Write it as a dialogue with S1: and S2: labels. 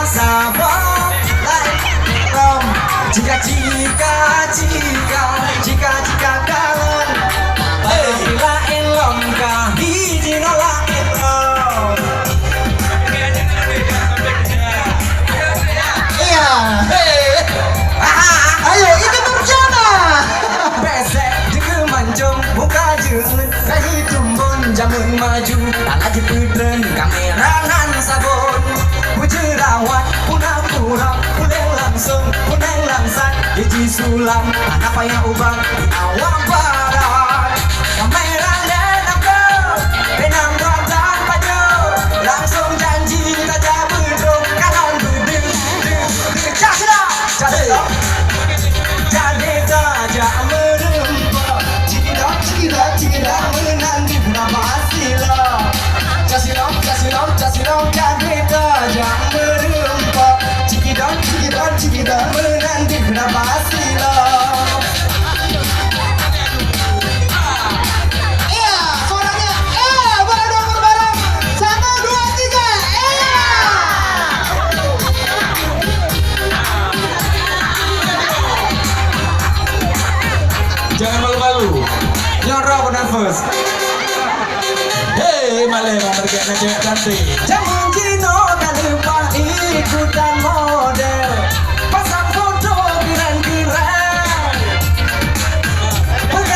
S1: sabong rom jika kangen lain lom ka hiji nolain rom.
S2: Iya. Ayo ikut berencana.
S1: Besek juga mancung muka jeun rahi tumbun jamun maju lagi pudren kamerangan sabun jerawat punah kurang puneng langsang hiji sulam anak payah ubang awang barat kamera denamko benang rotan baju langsung janji kaca bedung kanan bedung jadi saja merempak cikidak menanti berapa sila jasilong jadi saja merempak cikidak menanti berapa sila.
S2: Iya, suaranya. Boleh dong bareng. 1, 2, 3. Iya.
S3: Jangan malu-malu. Nyorok nervous. Hei, malah mereka cewek cantik.
S1: Jangan Cino kan lupa ikutan mode